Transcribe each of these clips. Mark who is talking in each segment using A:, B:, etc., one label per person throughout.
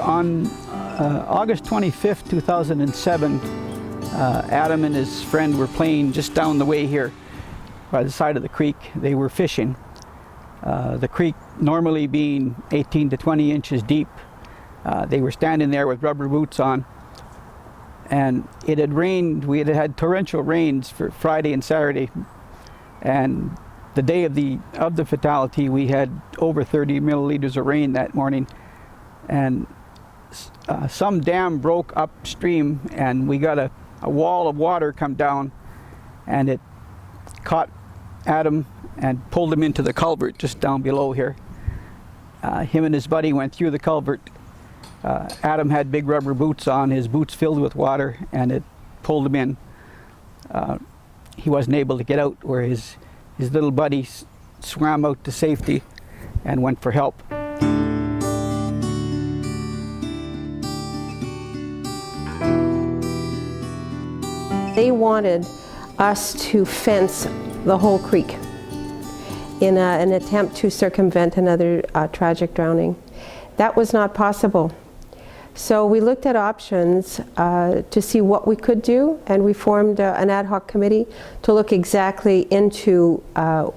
A: On August 25th, 2007, Adam and his friend were playing just down the way here by the side of the creek. They were fishing. The creek normally being 18 to 20 inches deep. They were standing there with rubber boots on, and it had rained. We had had torrential rains for Friday and Saturday, and the day of the fatality we had over 30 milliliters of rain that morning, and some dam broke upstream, and we got a wall of water come down, and it caught Adam and pulled him into the culvert just down below here. Him and his buddy went through the culvert. Adam had big rubber boots on, his boots filled with water, and it pulled him in. He wasn't able to get out, where his little buddy swam out to safety and went for help.
B: They wanted us to fence the whole creek in an attempt to circumvent another tragic drowning. That was not possible. So we looked at options to see what we could do, and we formed an ad hoc committee to look exactly into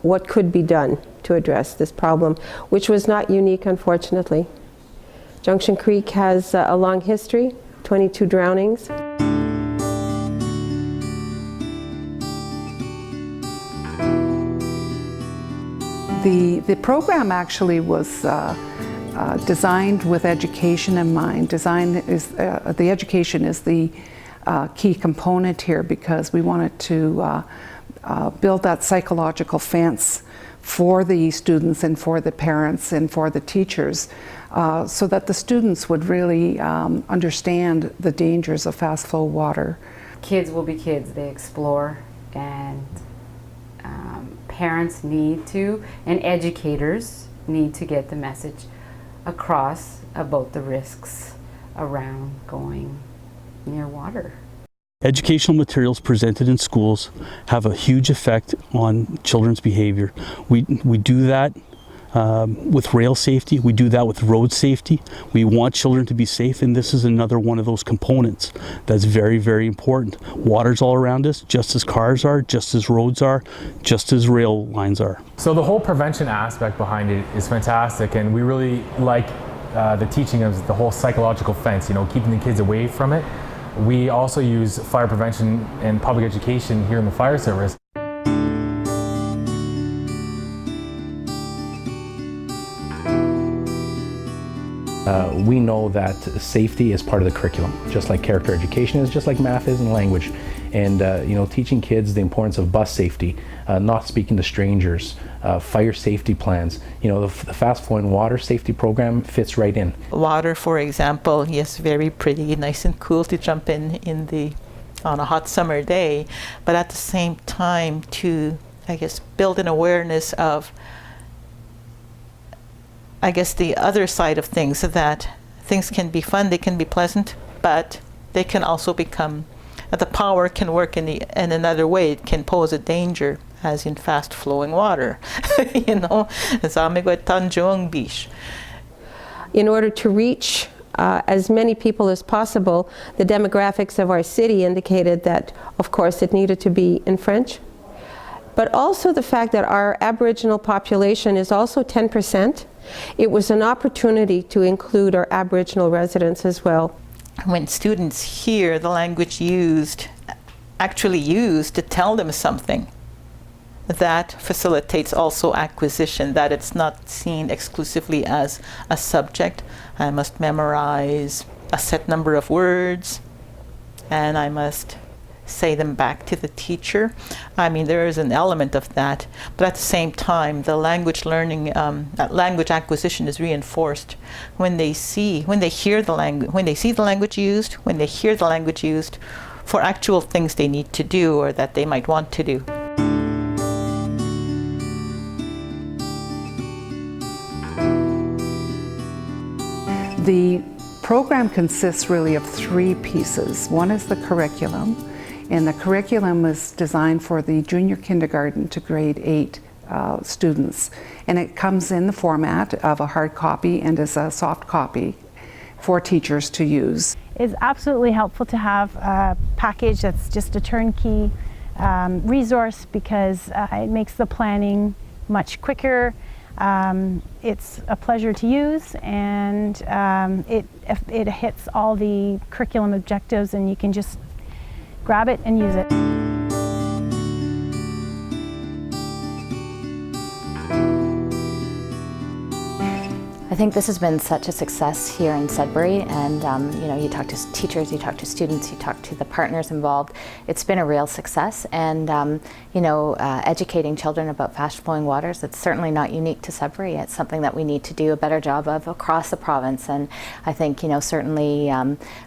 B: what could be done to address this problem, which was not unique, unfortunately. Junction Creek has a long history, 22 drownings.
C: The program actually was designed with education in mind. The education is the key component here, because we wanted to build that psychological fence for the students and for the parents and for the teachers, so that the students would really understand the dangers of fast flow water.
D: Kids will be kids, they explore, and parents need to, and educators need to get the message across about the risks around going near water.
E: Educational materials presented in schools have a huge effect on children's behavior. We do that with rail safety, we do that with road safety. We want children to be safe, and this is another one of those components that's very, very important. Water's all around us, just as cars are, just as roads are, just as rail lines are.
F: So the whole prevention aspect behind it is fantastic, and we really like the teaching of the whole psychological fence, you know, keeping the kids away from it. We also use fire prevention and public education here in the fire service.
G: We know that safety is part of the curriculum, just like character education is, just like math is and language. And you know, teaching kids the importance of bus safety, not speaking to strangers, fire safety plans. You know, the fast flowing water safety program fits right in.
H: Water, for example, yes, very pretty, nice and cool to jump in on a hot summer day, but at the same time to, I guess, build an awareness of, I guess, the other side of things, that things can be fun, they can be pleasant, but they can also become, the power can work in another way. It can pose a danger, as in fast flowing water. You know,
B: in order to reach as many people as possible, the demographics of our city indicated that, of course, it needed to be in French, but also the fact that our Aboriginal population is also 10%. It was an opportunity to include our Aboriginal residents as well.
H: When students hear the language actually used to tell them something, that facilitates also acquisition, that it's not seen exclusively as a subject. I must memorize a set number of words, and I must say them back to the teacher. I mean, there is an element of that, but at the same time, the language learning, language acquisition is reinforced when they see the language used, when they hear the language used for actual things they need to do or that they might want to do.
C: The program consists really of three pieces. One is the curriculum, and the curriculum is designed for the junior kindergarten to grade 8 students. And it comes in the format of a hard copy and as a soft copy for teachers to use.
I: It's absolutely helpful to have a package that's just a turnkey resource because it makes the planning much quicker. It's a pleasure to use, and it hits all the curriculum objectives, and you can just grab it and use it.
J: I think this has been such a success here in Sudbury, and you know, you talk to teachers, you talk to students, you talk to the partners involved. It's been a real success, and you know, educating children about fast-flowing waters, it's certainly not unique to Sudbury. It's something that we need to do a better job of across the province, and I think, you know, certainly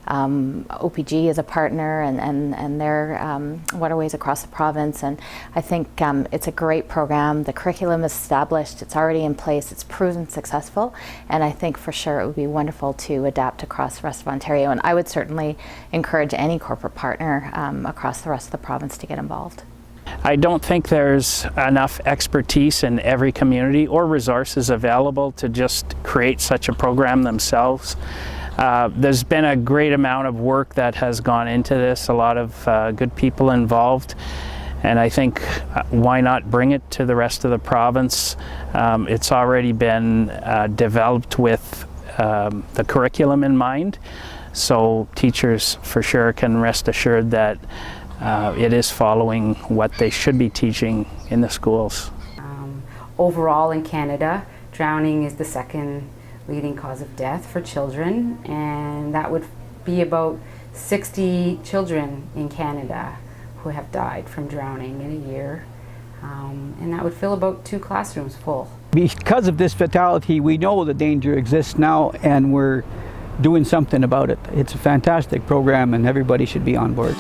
J: OPG is a partner, and their waterways across the province, and I think it's a great program. The curriculum is established, it's already in place, it's proven successful. And I think for sure it would be wonderful to adapt across the rest of Ontario. And I would certainly encourage any corporate partner across the rest of the province to get involved.
K: I don't think there's enough expertise in every community or resources available to just create such a program themselves. There's been a great amount of work that has gone into this, a lot of good people involved. And I think why not bring it to the rest of the province? It's already been developed with the curriculum in mind, so teachers for sure can rest assured that it is following what they should be teaching in the schools.
D: Overall in Canada, drowning is the second leading cause of death for children, and that would be about 60 children in Canada who have died from drowning in a year, and that would fill about 2 classrooms full.
A: Because of this fatality, we know the danger exists now, and we're doing something about it. It's a fantastic program, and everybody should be on board.